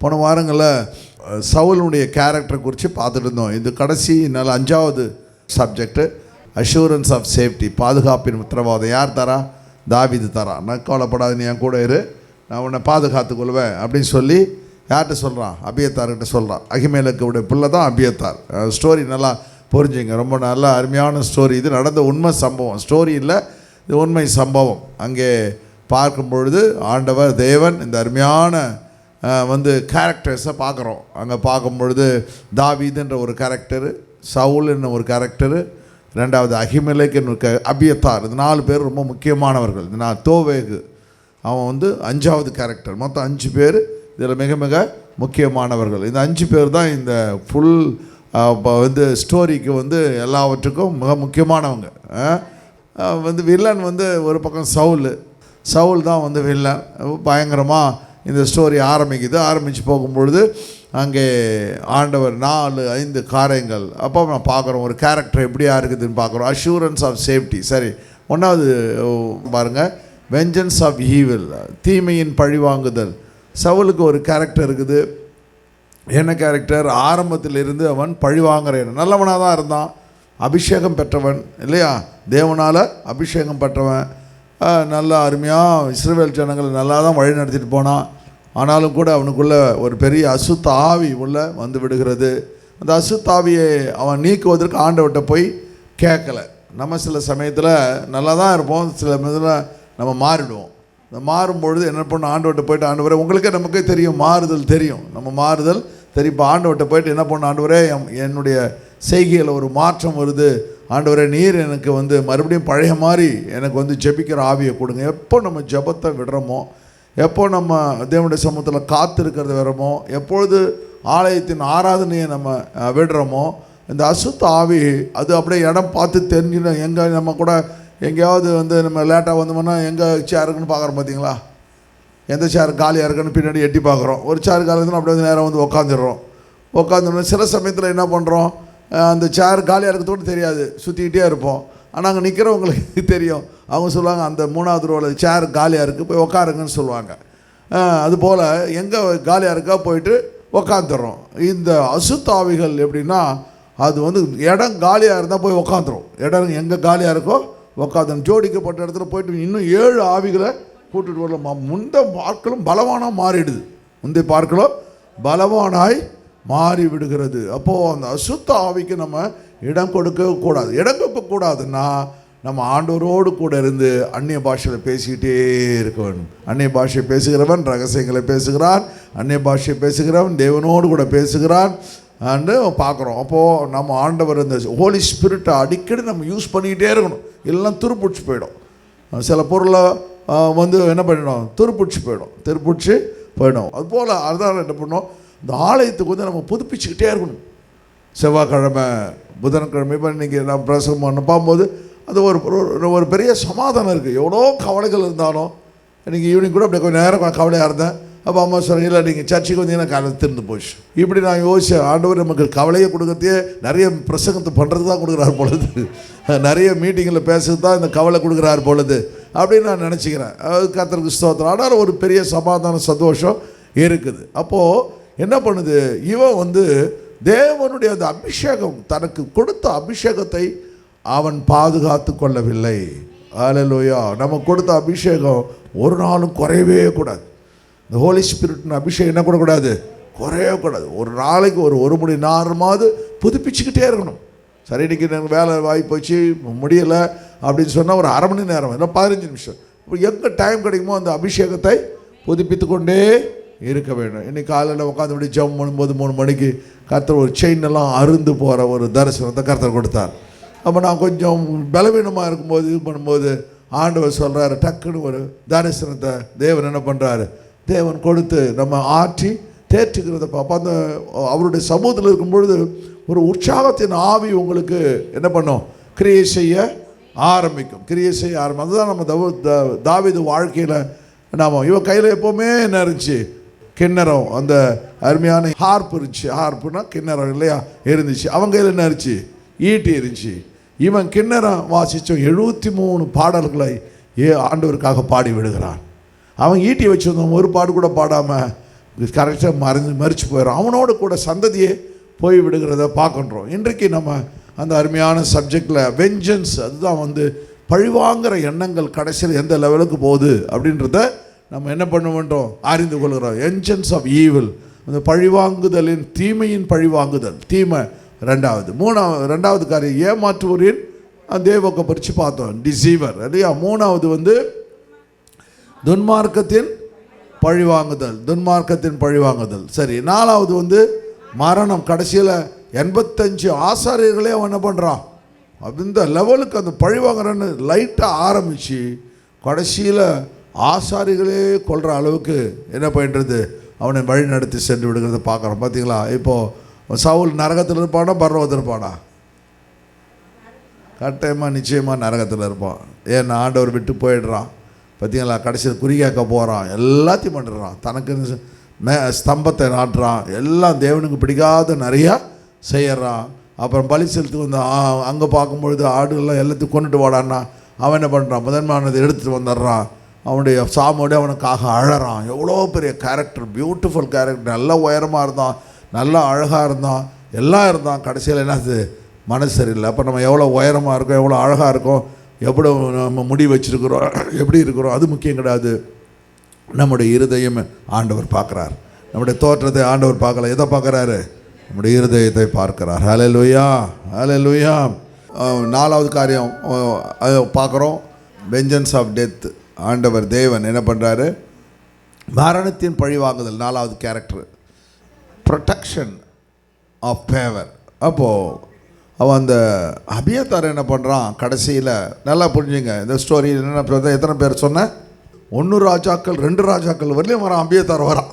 போன வாரங்களில் சவுலுடைய கேரக்டரை குறித்து பார்த்துட்டு இருந்தோம். இது கடைசி நல்ல 5வது சப்ஜெக்டு, அஷூரன்ஸ் ஆஃப் சேஃப்டி, பாதுகாப்பின் உத்தரவாதம். யார் தரா? தாவீது தரா. நான் கவலைப்படாது, நீ என் கூட இரு, நான் உன்னை பாதுகாத்துக்கொள்வேன் அப்படின்னு சொல்லி யார்கிட்ட சொல்கிறான்? அபியத்தார்கிட்ட சொல்கிறான். அகிமேலக்குடைய பிள்ளை தான் அபியத்தார். ஸ்டோரி நல்லா புரிஞ்சுங்க, ரொம்ப நல்ல அருமையான ஸ்டோரி. இது நடந்த உண்மை சம்பவம், ஸ்டோரி இல்லை, இது உண்மை சம்பவம். அங்கே பார்க்கும் பொழுது ஆண்டவர் தேவன் இந்த அருமையான கேரக்டர்ஸை பார்க்குறோம். அங்கே பார்க்கும் பொழுது தாவீதுன்ற ஒரு கேரக்டரு, சவுல்ன்ற ஒரு கேரக்டரு, ரெண்டாவது அகிமெலேக்குன்னு ஒரு அபியத்தார். இந்த 4 பேர் ரொம்ப முக்கியமானவர்கள். இந்த தோவேகு அவன் 5வது கேரக்டர். மொத்தம் 5 பேர் இதில் மிக மிக முக்கியமானவர்கள். இந்த 5 பேர் தான் இந்த ஃபுல் ஸ்டோரிக்கு எல்லாவற்றுக்கும் மிக முக்கியமானவங்க. வில்லன் ஒரு பக்கம் சவுல் தான் வில்லன். பயங்கரமாக இந்த ஸ்டோரி ஆரம்பித்து போகும்பொழுது அங்கே ஆண்டவர் 4-5 காரியங்கள் அப்போ நான் பார்க்குறோம். ஒரு கேரக்டர் எப்படியா இருக்குதுன்னு பார்க்குறோம். Assurance of safety. சரி, 1வது பாருங்கள், வெஞ்சன்ஸ் ஆஃப் ஈவில், தீமையின் பழிவாங்குதல். சவுலுக்கு ஒரு கேரக்டர் இருக்குது. என்ன கேரக்டர்? ஆரம்பத்தில் இருந்து அவன் பழிவாங்குறேன். நல்லவனாக தான் இருந்தான், அபிஷேகம் பெற்றவன் இல்லையா, தேவனால் அபிஷேகம் பெற்றவன், நல்லா அருமையாக இஸ்ரவேல் ஜனங்களை நல்லா தான் வழி நடத்திட்டு போனான். ஆனாலும் கூட அவனுக்குள்ளே ஒரு பெரிய அசுத்த ஆவி உள்ளே வந்து விடுகிறது. அந்த அசுத்த ஆவியை அவன் நீக்குவதற்கு ஆண்டவர்கிட்ட போய் கேட்கலை. நம்ம சில சமயத்தில் நல்லா தான் இருப்போம், சில இதில் நம்ம மாறிடுவோம். இந்த மாறும்பொழுது என்ன பண்ண, ஆண்டவர்கிட்ட போய்ட்டு, ஆண்டவரே உங்களுக்கே நமக்கே தெரியும், மாறுதல் தெரியும், நம்ம மாறுதல் தெரியும். இப்போ ஆண்டவர்கிட்ட போய்ட்டு என்ன பண்ண, ஆண்டவரே என்னுடைய செய்கையில் ஒரு மாற்றம் வருது, ஆண்டவரே நீர் எனக்கு மறுபடியும் பழைய மாதிரி எனக்கு ஜெபிக்கிற ஆவியை கொடுங்க. எப்போ நம்ம ஜெபத்தை விடுறோமோ, எப்போ நம்ம தேவனுடைய சமூகத்தில் காத்திருக்கிறது வரோமோ, எப்பொழுது ஆலயத்தின் ஆராதனையை நம்ம விடுறோமோ, இந்த அசுத்த ஆவி அது அப்படியே இடம் பார்த்து தெரிஞ்சுன்னா, எங்கே நம்ம கூட எங்கேயாவது நம்ம லேட்டாக வந்தோம்னா எங்கே சேர் இருக்குன்னு பார்க்குறோம் பார்த்தீங்களா, எந்த சேர் காலியாக இருக்குன்னு பின்னாடி எட்டி பார்க்குறோம். ஒரு சேர் காலியாக இருந்தாலும் அப்படியே நேரம் உட்காந்துடுறோம். சில சமயத்தில் என்ன பண்ணுறோம், அந்த சேர் காலியாக இருக்கிறது தெரியாது, சுற்றிக்கிட்டே இருப்போம். ஆனால் அங்கே நிற்கிறவங்களுக்கு தெரியும். அவங்க சொல்லுவாங்க, அந்த 3வது ரோவில் சேர் காலியாக இருக்குது, போய் உட்காருங்கன்னு சொல்லுவாங்க. அதுபோல் எங்கே காலியாக இருக்கா போயிட்டு உக்காந்துடுறோம். இந்த அசுத்தாவிகள் எப்படின்னா, அது இடம் காலியாக இருந்தால் போய் உக்காந்துரும். இடம் எங்கே காலியாக இருக்கோ உக்காந்துடும். ஜோடிக்கப்பட்ட இடத்துல போயிட்டு இன்னும் 7 ஆவிகளை கூட்டுட்டு வரலாம். முந்தைய பார்க்கலும் பலவானாக மாறிடுது, முந்தைய பார்க்கலும் பலவானாய் மாறி விடுகிறது. அப்போது அந்த அசுத்த ஆவிக்கு நம்ம இடம் கொடுக்கக்கூடாது. இடம் கொடுக்கக்கூடாதுன்னா நம்ம ஆண்டவரோடு கூட இருந்து அந்நிய பாஷையில் பேசிக்கிட்டே இருக்க வேண்டும். அந்நிய பாஷை பேசுகிறவன் ரகசியங்களை பேசுகிறான், அந்நிய பாஷை பேசுகிறவன் தேவனோடு கூட பேசுகிறான் அண்டு பார்க்குறோம். அப்போது நம்ம ஆண்டவர் இந்த ஹோலி ஸ்பிரிட்டை அடிக்கடி நம்ம யூஸ் பண்ணிக்கிட்டே இருக்கணும். எல்லாம் துருப்பிடிச்சி போயிடும். சில பொருளை என்ன பண்ணிடும், துருப்பிடிச்சி போயிடும். அதுபோல் அதுதான் என்ன பண்ணோம், இந்த ஆலயத்துக்கு நம்ம புதுப்பிச்சுக்கிட்டே இருக்கணும். செவ்வாய்க்கிழமை புதன்கிழமை இப்போ இன்றைக்கி நான் பிரசங்கம் பண்ண பார்க்கும்போது அது ஒரு பெரிய சமாதானம் இருக்குது. எவ்வளோ கவலைகள் இருந்தாலும், இன்றைக்கி ஈவினிங் கூட அப்படியே கொஞ்சம் நேரம் கவலையாக இருந்தேன். அப்போ அம்மா சொன்னீங்க, இல்லை நீங்கள் சர்ச்சுக்கு வந்தீங்கன்னா காலையில் திருந்து போச்சு. இப்படி நான் யோசித்தேன், ஆண்டவர் நமக்கு கவலையை கொடுக்கறதே நிறைய பிரசங்கத்தை பண்ணுறது தான் கொடுக்குறாரு பொழுது, நிறைய மீட்டிங்கில் பேசுறது தான் இந்த கவலை கொடுக்குறாரு பொழுது அப்படின்னு நான் நினச்சிக்கிறேன். அது கர்த்தருக்கு ஸ்தோத்திரம். ஆனால் ஒரு பெரிய சமாதான சந்தோஷம் இருக்குது. அப்போது என்ன பண்ணுது, இவன் தேவனுடைய அந்த அபிஷேகம், தனக்கு கொடுத்த அபிஷேகத்தை அவன் பாதுகாத்து கொள்ளவில்லை. ஹல்லேலூயா. நம்ம கொடுத்த அபிஷேகம் ஒரு நாளும் குறையவே கூடாது. இந்த ஹோலி ஸ்பிரிட்னு அபிஷேகம் என்ன கூடாது, குறையவே கூடாது. ஒரு நாளைக்கு ஒரு மணி நேரமாவது புதுப்பிச்சுக்கிட்டே இருக்கணும். சரி, இன்றைக்கி எனக்கு வேலை வாய்ப்பு போச்சு முடியலை அப்படின்னு சொன்னால் ஒரு 1/2 மணி நேரம் இல்லை 15 நிமிஷம், இப்போ எங்கே டைம் கிடைக்குமோ அந்த அபிஷேகத்தை புதுப்பித்து கொண்டே இருக்க வேண்டும். இன்றைக்கி காலையில் உட்காந்து இப்படி ஜெபம் பண்ணும்போது 3 மணிக்கு கர்த்தர் ஒரு செயின் எல்லாம் அருந்து போகிற ஒரு தரிசனத்தை கர்த்தர் கொடுத்தார். அப்போ நான் கொஞ்சம் பலவீனமாக இருக்கும்போது இது பண்ணும்போது ஆண்டவர் சொல்கிறாரு, டக்குன்னு ஒரு தரிசனத்தை தேவன் என்ன பண்ணுறாரு, தேவன் கொடுத்து நம்ம ஆற்றி தேற்றுக்கிறத பார்ப்போம். அந்த அவருடைய சமூகத்தில் இருக்கும்பொழுது ஒரு உற்சாகத்தின் ஆவி உங்களுக்கு என்ன பண்ணும், கிரியை செய்ய ஆரம்பிக்கும். அதுதான் நம்ம தாவீது வாழ்க்கையில் நாம் இவன் கையில் எப்போவுமே என்ன இருந்துச்சு, கிண்ணறம், அந்த அருமையான ஹார்ப் இருந்துச்சு. ஹார்ப்புனா கிண்ணறம் இல்லையா இருந்துச்சு. அவன் கையில் என்ன இருந்துச்சு, ஈட்டி இருந்துச்சு. இவன் கிண்ணறம் வாசித்தோம் 73 பாடல்களை ஆண்டவருக்காக பாடி விடுகிறான். அவன் ஈட்டி வச்சுருந்தோம், ஒரு பாடு கூட பாடாமல் கரெக்டாக மறித்து போயிடும். அவனோடு கூட சந்ததியே போய் விடுகிறத பார்க்குறோம். இன்றைக்கு நம்ம அந்த அருமையான சப்ஜெக்டில் வெஞ்சன்ஸ், அதுதான் வந்து பழிவாங்கிற எண்ணங்கள் கடைசியில் எந்த லெவலுக்கு போகுது அப்படின்றத நம்ம என்ன பண்ணுவோன்றோம், அறிந்து கொள்கிறோம். வெஞ்சன்ஸ் ஆஃப் ஈவில், அந்த பழிவாங்குதலின், தீமையின் பழிவாங்குதல், தீமை. ரெண்டாவது காரியம் ஏமாற்றுவோரின் தேவத்தை பறித்து பார்த்தோம், டிசீவர் இல்லையா. மூணாவது வந்து துன்மார்க்கத்தின் பழிவாங்குதல். சரி, நாலாவது வந்து மரணம். கடைசியில் 85 ஆசாரியர்களே அவன் என்ன பண்ணுறான், அந்த லெவலுக்கு அந்த பழிவாங்குறன்னு லைட்டாக ஆரம்பித்து கடைசியில் ஆசாரிகளே கொள்கிற அளவுக்கு என்ன பண்ணுறது, அவனை வழி நடத்தி சென்று விடுகிறத பார்க்குறோம். பார்த்தீங்களா? இப்போது சவுல் நரகத்தில் இருப்பானா பரலோகத்தில் இருப்பானா? கட்டாயமாக நிச்சயமாக நரகத்தில் இருப்பான். ஏன்னா ஆண்டவர் விட்டு போயிடுறான். பார்த்தீங்களா? கடைசியில் குறிகாக்க போகிறான், எல்லாத்தையும் பண்ணுறான், தனக்கு ஸ்தம்பத்தை நாட்டுறான், எல்லாம் தேவனுக்கு பிடிக்காத நிறையா செய்கிறான். அப்புறம் பலி செலுத்து வந்து அங்கே பார்க்கும்பொழுது ஆடுகள்லாம் எல்லாத்தையும் கொண்டுட்டு வாடான்னா அவன் என்ன பண்ணுறான், முதன்மையானதை எடுத்துகிட்டு வந்துடுறான். அவனுடைய சாமோடு அவனுக்காக அழறான். எவ்வளோ பெரிய கேரக்டர், பியூட்டிஃபுல் கேரக்டர், நல்லா உயரமாக இருந்தான், நல்லா அழகாக இருந்தான், எல்லாம் இருந்தான். கடைசியில் என்னது, மனசு சரியில்லை. அப்போ நம்ம எவ்வளோ உயரமாக இருக்கோம், எவ்வளோ அழகாக இருக்கோம், எவ்வளோ நம்ம முடி வச்சுருக்கிறோம், எப்படி இருக்கிறோம், அது முக்கியம் கிடையாது. நம்முடைய இருதயம் ஆண்டவர் பார்க்குறார். நம்முடைய தோற்றத்தை ஆண்டவர் பார்க்கல. எதை பார்க்குறாரு? நம்முடைய இருதயத்தை பார்க்குறார். ஹல்லேலூயா, ஹல்லேலூயா. நாலாவது காரியம் பார்க்குறோம், வெஞ்சன்ஸ் ஆஃப் டெத். ஆண்டவர் தேவன் என்ன பண்ணுறாரு, மரணத்தின் பழிவாங்குதல். நாலாவது கேரக்டர் ப்ரொடெக்ஷன் ஆஃப் ஃபேவர். அப்போது அவன் அந்த அபியத்தார் என்ன பண்ணுறான், கடைசியில் நல்லா புரிஞ்சுங்க இந்த ஸ்டோரி என்ன. எத்தனை பேர் சொன்னேன், 1 ராஜாக்கள் 2 ராஜாக்கள் வரலையும் வரான், அபியத்தார் வரான்.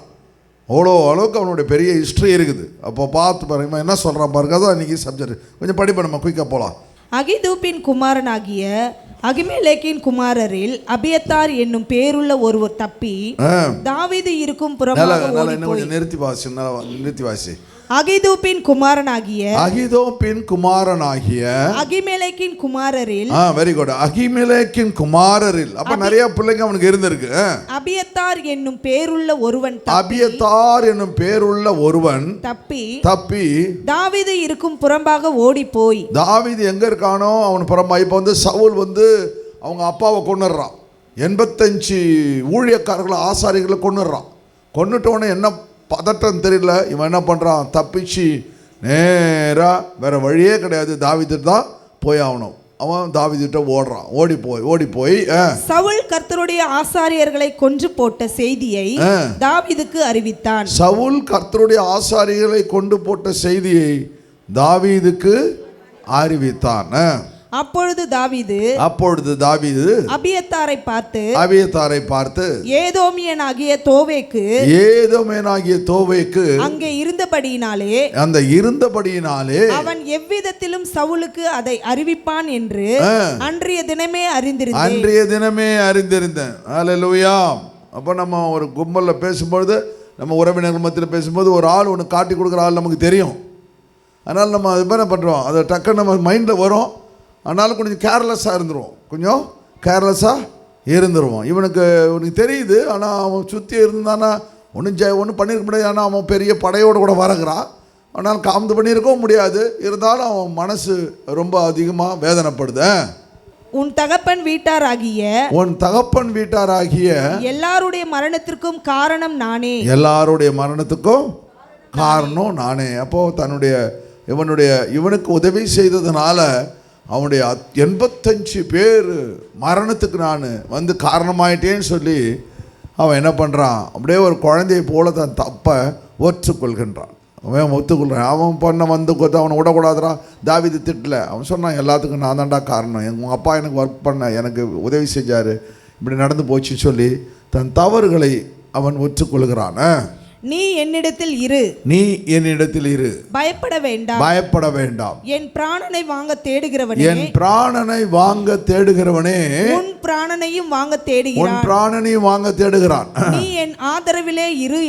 அவ்வளோ அளவுக்கு அவனுடைய பெரிய ஹிஸ்ட்ரி இருக்குது. அப்போ பார்த்து பாருங்க என்ன சொல்கிறான் பாருங்க. அதான் இன்றைக்கி சப்ஜெக்ட். கொஞ்சம் படிப்போம், நம்ம குயிக்காக போகலாம். அகிதூப்பின் குமாரனாகிய அகிமெலேக்கின் குமாரரில் அபியத்தார் என்னும் பேருள்ள ஒருவர் தப்பி தாவீது இருக்கும் புறமாக கொஞ்சம் நிறுத்தி வாசி. அகிதூப்பின் குமாரனாகிய அகிமெலேக்கின் குமாரரில், வெரி குட், அகிமெலேக்கின் குமாரரில். அப்ப நிறைய பிள்ளைங்க அவனுக்கு இருந்திருக்கு. அபியத்தார் என்னும் பேருள்ள ஒருவன் தப்பி தாவீது இருக்கும் புறம்பாக ஓடி போய். தாவீது எங்க இருக்கானோ அவன் புறம்பா. இப்ப வந்து சவுல் வந்து அவங்க அப்பாவை கொன்னுடுறான். 85 ஊழியக்காரர்களை, ஆசாரிகளை கொன்னுடுறான். கொன்னுட்டோன்னு என்ன பதட்டம் தெரியல. இவன் என்ன பண்ணுறான், தப்பிச்சு நேராக வேறு வழியே கிடையாது, தாவீது தான் போய் ஆகணும். அவன் தாவீதுகிட்ட ஓடுறான். ஓடி போய் சவுல் கர்த்தருடைய ஆசாரியர்களை கொன்று போட்ட செய்தியை தாவீதுக்கு அறிவித்தான். சவுல் கர்த்தருடைய ஆசாரியர்களை கொண்டு போட்ட செய்தியை தாவீதுக்கு அறிவித்தான். அப்பொழுது தாவீது அபியத்தாரை பார்த்து ஏதோமியனாகிய தோவேக்கு அங்கே இருந்தபடியினாலே அவன் எவ்விதத்திலும் சவுலுக்கு அதை அறிவிப்பான் என்று அன்றைய தினமே அறிந்திருந்தேன். ஹல்லேலூயா. அப்போ நம்ம ஒரு கும்பலில் பேசும்பொழுது, நம்ம உறவினர்கள் மத்தியில் பேசும்போது ஒரு ஆள் ஒன்று காட்டி கொடுக்குற ஆள் நமக்கு தெரியும். அதனால் நம்ம அது என்ன பண்ணுறோம், அதை டக்குன்னு நம்ம மைண்டில் வரும். ஆனாலும் கொஞ்சம் கேர்லெஸ்ஸாக இருந்துருவோம். இவனுக்கு தெரியுது, ஆனால் அவன் சுற்றி இருந்தானா ஒன்றும் பண்ணியிருக்க முடியாது. ஆனால் அவன் பெரிய படையோடு கூட வரகிறான். ஆனால் காமந்து பண்ணியிருக்கவும் முடியாது. இருந்தாலும் அவன் மனசு ரொம்ப அதிகமாக வேதனைப்படுது. உன் தகப்பன் வீட்டாராகிய எல்லாருடைய மரணத்திற்கும் காரணம் நானே. அப்போது இவனுக்கு உதவி செய்ததுனால அவனுடைய 85 பேர் மரணத்துக்கு நான் வந்து காரணமாயிட்டேன்னு சொல்லி அவன் என்ன பண்ணுறான், அப்படியே ஒரு குழந்தையை போல தன் தப்பை ஒத்துக்கொள்கின்றான். அவன் பண்ண வந்து அவனை விடக்கூடாதுரா. தாவீது திட்டல. அவன் சொன்னான், எல்லாத்துக்கும் நான் தான்டா காரணம், உங்கள் அப்பா எனக்கு ஒர்க் பண்ண, எனக்கு உதவி செஞ்சார், இப்படி நடந்து போச்சுன்னு சொல்லி தன் தவறுகளை அவன் ஒத்துக்கொள்கிறான். நீ என்னிடத்தில் இரு, பயப்பட வேண்டாம். என் பிராணனை வாங்க தேடுகிறவனே, உன் பிராணனையும் வாங்க தேடுகிறான். நீ என் ஆதரவிலே இரு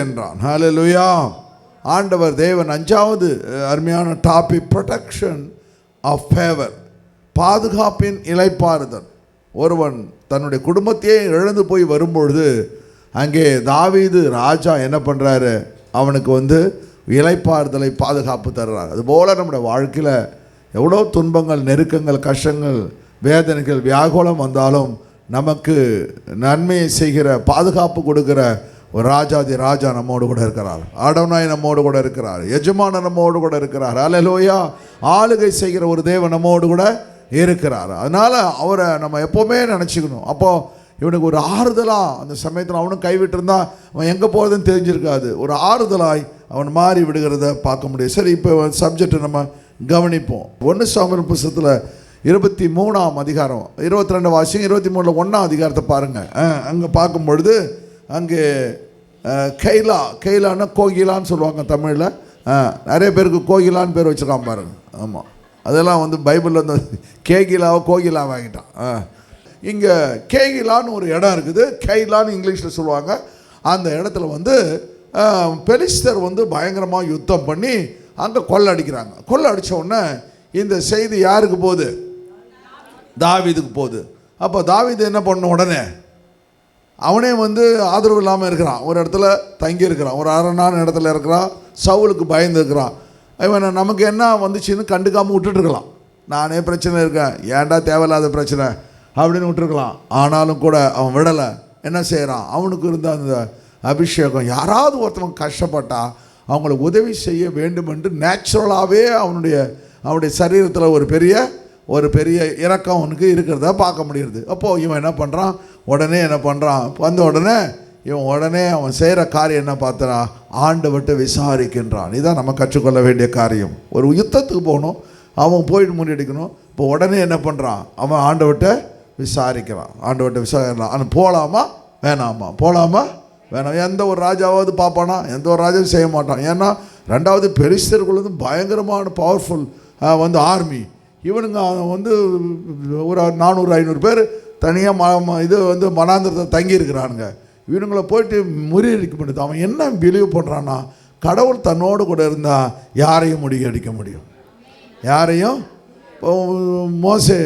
என்றான். ஹல்லேலூயா. ஆண்டவர் தேவன் 5வது அருமையான டாபிக், ப்ரொடெக்ஷன் ஆஃப் ஃபேவர், பாதுகாப்பின் இளைப்பாறுதல். ஒருவன் தன்னுடைய குடும்பத்தையே இழந்து போய் வரும்பொழுது அங்கே தாவீது ராஜா என்ன பண்ணுறாரு, அவனுக்கு வந்து இளைப்பாறுதலை பாதுகாப்பு தர்றார். அதுபோல் நம்முடைய வாழ்க்கையில் எவ்வளோ துன்பங்கள், நெருக்கங்கள், கஷ்டங்கள், வேதனைகள், வியாகுலம் வந்தாலும் நமக்கு நன்மையை செய்கிற, பாதுகாப்பு கொடுக்குற ஒரு ராஜாதி ராஜா நம்மோடு கூட இருக்கிறார். ஆடவனாய் நம்மோடு கூட இருக்கிறார். எஜமான நம்மோடு கூட இருக்கிறார். அல்லேலூயா. ஆளுகை செய்கிற ஒரு தேவன் நம்மோடு கூட இருக்கிறார். அதனால் அவரை நம்ம எப்போவுமே நினச்சிக்கணும். அப்போது இவனுக்கு ஒரு ஆறுதலாக அந்த சமயத்தில் அவனும் கைவிட்டிருந்தா அவன் எங்கே போகிறதுன்னு தெரிஞ்சிருக்காது. ஒரு ஆறுதலாய் அவன் மாறி விடுகிறத பார்க்க முடியும். சரி, இப்போ சப்ஜெக்டை நம்ம கவனிப்போம். 1 சாமுவேல் புத்தகத்தில் 23ஆம் அதிகாரம் 22 வாசிங்க. 23 1ஆம் அதிகாரத்தை பாருங்கள். அங்கே பார்க்கும்பொழுது அங்கே கைலான்னா கோகிலான்னு சொல்லுவாங்க தமிழில். நிறைய பேருக்கு கோகிலான்னு பேர் வச்சுருக்கான் பாருங்க. ஆமாம், அதெல்லாம் வந்து பைபிளில் வந்து கேகிலாவை கோகிலா வாங்கிட்டான். இங்கே கேகிலான்னு ஒரு இடம் இருக்குது. கைலான்னு இங்கிலீஷில் சொல்லுவாங்க. அந்த இடத்துல வந்து பெலிஸ்தர் வந்து பயங்கரமாக யுத்தம் பண்ணி அங்கே கொள்ளடிக்கிறாங்க. கொள்ளடிச்ச உடனே இந்த செய்தி யாருக்கு போகுது? தாவீதுக்கு போகுது. அப்போ தாவீது என்ன பண்ண, உடனே அவனே வந்து ஆதரவு இல்லாமல் இருக்கிறான். ஒரு இடத்துல தங்கி இருக்கிறான், ஒரு அரணான இடத்துல இருக்கிறான். சவுலுக்கு பயந்து இருக்கிறான். இவன் நமக்கு என்ன வந்துச்சுன்னு கண்டுக்காமல் விட்டுட்டுருக்கலாம். நானே பிரச்சனை இருக்கேன், ஏன்டா தேவையில்லாத பிரச்சனை அப்படின்னு விட்டுருக்கலாம். ஆனாலும் கூட அவன் விடலை. என்ன செய்கிறான்? அவனுக்கு இருந்த அந்த அபிஷேகம், யாராவது ஒருத்தவங்க கஷ்டப்பட்டா அவங்களுக்கு உதவி செய்ய வேண்டும் என்று நேச்சுரலாகவே அவனுடைய சரீரத்தில் ஒரு பெரிய இரக்கம் அவனுக்கு இருக்கிறத பார்க்க முடியுது. அப்போது இவன் என்ன பண்ணுறான், உடனே என்ன பண்ணுறான், வந்த உடனே அவன் செய்கிற காரியம் என்ன பார்த்தனா, ஆண்டவர்கிட்ட விசாரிக்கின்றான். இதுதான் நம்ம கற்றுக்கொள்ள வேண்டிய காரியம். ஒரு யுத்தத்துக்கு போகணும், அவன் போயிட்டு முன்னெடுக்கணும். இப்போ உடனே என்ன பண்ணுறான், அவன் ஆண்டவர்கிட்ட விசாரிக்கிறான். அவன் போகலாமா வேணாமா, போகலாமா வேணாம். எந்த ஒரு ராஜாவாவது பார்ப்பானா? எந்த ஒரு ராஜாவும் செய்ய மாட்டான். ஏன்னா ரெண்டாவது பெலிஸ்தர்கள் வந்து பயங்கரமான பவர்ஃபுல் வந்து ஆர்மி. இவனுங்க வந்து ஒரு 400-500 பேர் தனியாக இது வந்து மனாந்திரத்தை தங்கியிருக்கிறானுங்க. இவனுங்களை போயிட்டு முறியடிக்க முடியுது. அவன் என்ன பிலீவ் பண்ணுறான்னா, கடவுள் தன்னோடு கூட இருந்தால் யாரையும் முறியடிக்க முடியும். யாரையும் மோசே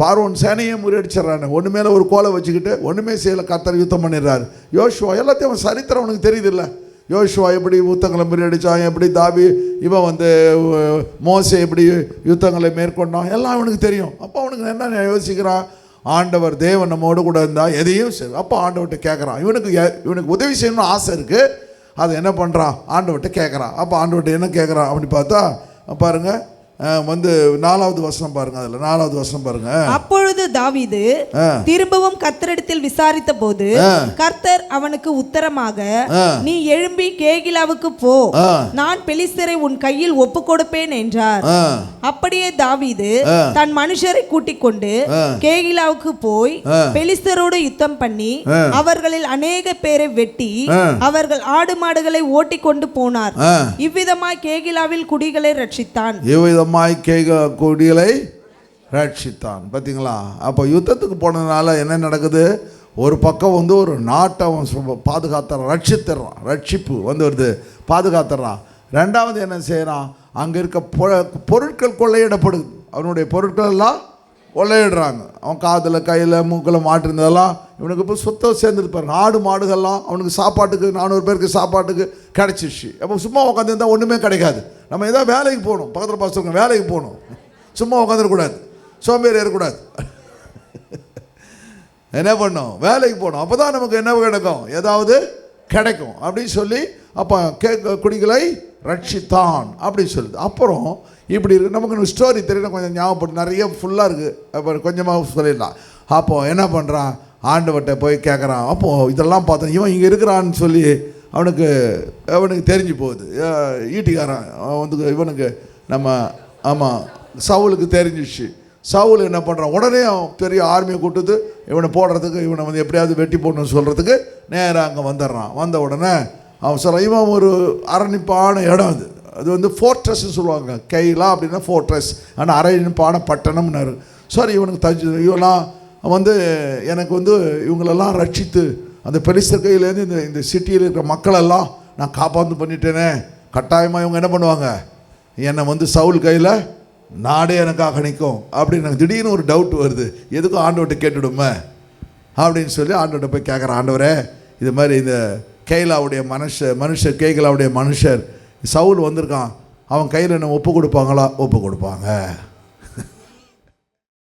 பார்வோன் சேனையை முறியடிச்சிடறானு, ஒன்று மேலே ஒரு கோலை வச்சுக்கிட்டு ஒன்றுமே செய்யலை, கர்த்தர் யுத்தம் பண்ணிடுறாரு. யோசுவா எல்லாத்தையும் அவன் சரித்திரம் அவனுக்கு தெரியுதில்ல. யோசுவா எப்படி யுத்தங்களை முறியடித்தான், எப்படி இவன் வந்து மோசே எப்படி யுத்தங்களை மேற்கொண்டான், எல்லாம் அவனுக்கு தெரியும். அப்போ அவனுக்கு என்ன யோசிக்கிறான், ஆண்டவர் தேவன் நம்மோடு கூட இருந்தால் எதையும் சரி. அப்போ ஆண்டவர்கிட்ட கேட்குறான். இவனுக்கு உதவி செய்யணும்னு ஆசை இருக்குது. அதை என்ன பண்ணுறான், ஆண்டவர்கிட்ட கேட்குறான். அப்போ ஆண்டவர்கிட்ட என்ன கேட்குறான் அப்படி பார்த்தா பாருங்கள், வந்து 4வது வசனம் பாருங்க. அதுல 4வது வசனம் பாருங்க. அப்பொழுது தாவீது திரும்பவும் கர்த்தரிடத்தில் விசாரித்த போது கர்த்தர் அவனுக்கு உத்தரமாக, நீ எழும்பி கேகிலாவுக்கு போ, நான் பெலிஸ்தரை உன் கையில் ஒப்பு கொடுப்பேன் என்றார். அப்படியே தாவீது தன் மனுஷரை கூட்டிக் கொண்டு கேகிலாவுக்கு போய் பெலிஸ்தரோடு யுத்தம் பண்ணி அவர்களில் அநேக பேரை வெட்டி அவர்கள் ஆடு மாடுகளை ஓட்டி கொண்டு போனார். இவ்விதமாய் கேகிலாவில் குடிகளை ரட்சித்தான். கொடிகளை ரட்சித்தான். பார்த்தீங்களா? அப்போ யுத்தத்துக்கு போனதுனால என்ன நடக்குது, ஒரு பக்கம் வந்து ஒரு நாட்டை அவன் பாதுகாத்துறான், ரட்சிப்பு வந்து வருது, பாதுகாத்துறான். ரெண்டாவது என்ன செய்கிறான், அங்கே இருக்க பொருட்கள் கொள்ளையிடப்படுது. அவனுடைய பொருட்கள் எல்லாம் கொள்ளையிடுறாங்க. அவன் காதில் கையில் மூக்கில் மாட்டிருந்ததெல்லாம் இவனுக்கு இப்போ சுத்தம் சேர்ந்துட்டு பாருங்க. ஆடு மாடுகள்லாம் அவனுக்கு சாப்பாட்டுக்கு 400 பேருக்கு சாப்பாட்டுக்கு கிடச்சிச்சு. அப்போ சும்மா உட்காந்துருந்தால் ஒன்றுமே கிடைக்காது. நம்ம ஏதாவது வேலைக்கு போகணும், பக்கத்தில் பார்த்துருக்கோம், வேலைக்கு போகணும், சும்மா உட்காந்துருக்கூடாது, சோம்பேறி ஏறக்கூடாது. என்ன பண்ணோம், வேலைக்கு போகணும். அப்போ தான் நமக்கு என்ன கிடைக்கும், ஏதாவது கிடைக்கும் அப்படின்னு சொல்லி அப்போ குடிகளை ரட்சித்தான் அப்படின்னு சொல்லுது. அப்புறம் இப்படி இருக்குது. நமக்கு ஸ்டோரி தெரியல, கொஞ்சம் ஞாபகப்பட்டு நிறைய ஃபுல்லாக இருக்குது, அப்போ கொஞ்சமாக சொல்லிடலாம். அப்போது என்ன பண்ணுறான், ஆண்டவர்கிட்ட போய் கேட்குறான். அப்போது இதெல்லாம் பார்த்தோம், இவன் இங்கே இருக்கிறான்னு சொல்லி அவனுக்கு தெரிஞ்சு போகுது. ஈட்டிக்காரன் வந்து இவனுக்கு ஆமாம் சவுலுக்கு தெரிஞ்சிச்சு. சவுல் என்ன பண்ணுறான், உடனே பெரிய ஆர்மியை கூட்டுது இவனை போடுறதுக்கு, இவனை வந்து எப்படியாவது வெட்டி போடணும்னு சொல்கிறதுக்கு நேராக அங்கே வந்துடுறான். வந்த உடனே அவன் சொல்கிறான், இவன் ஒரு அரணிப்பான இடம், அது வந்து ஃபோர்ட்ரஸ்ன்னு சொல்லுவாங்க. கைலா அப்படின்னா ஃபோர்ட்ரஸ், ஆனால் அரணிப்பான பட்டணம்னாரு. சரி, இவனுக்கு இவெல்லாம் வந்து எனக்கு வந்து இவங்களெல்லாம் ரட்சித்து அந்த பெலிஸ்தர் கையிலேருந்து இந்த சிட்டியில் இருக்கிற மக்களெல்லாம் நான் காப்பாந்து பண்ணிட்டேனே, கட்டாயமாக இவங்க என்ன பண்ணுவாங்க, என்னை வந்து சவுல் கையில் நாடே எனக்காக நிற்கும் அப்படின்னு எனக்கு திடீர்னு ஒரு டவுட் வருது, எதுக்கும் ஆண்டவர்கிட்ட கேட்டுடுமே அப்படின்னு சொல்லி ஆண்டவர்கிட்ட போய் கேட்குறேன், ஆண்டவரே இது மாதிரி இந்த கேகிலாவுடைய மனுஷர் கேகிலாவுடைய மனுஷர் சவுல் வந்திருக்கான், அவன் கையில் என்ன ஒப்பு கொடுப்பாங்களா? ஒப்பு கொடுப்பாங்க.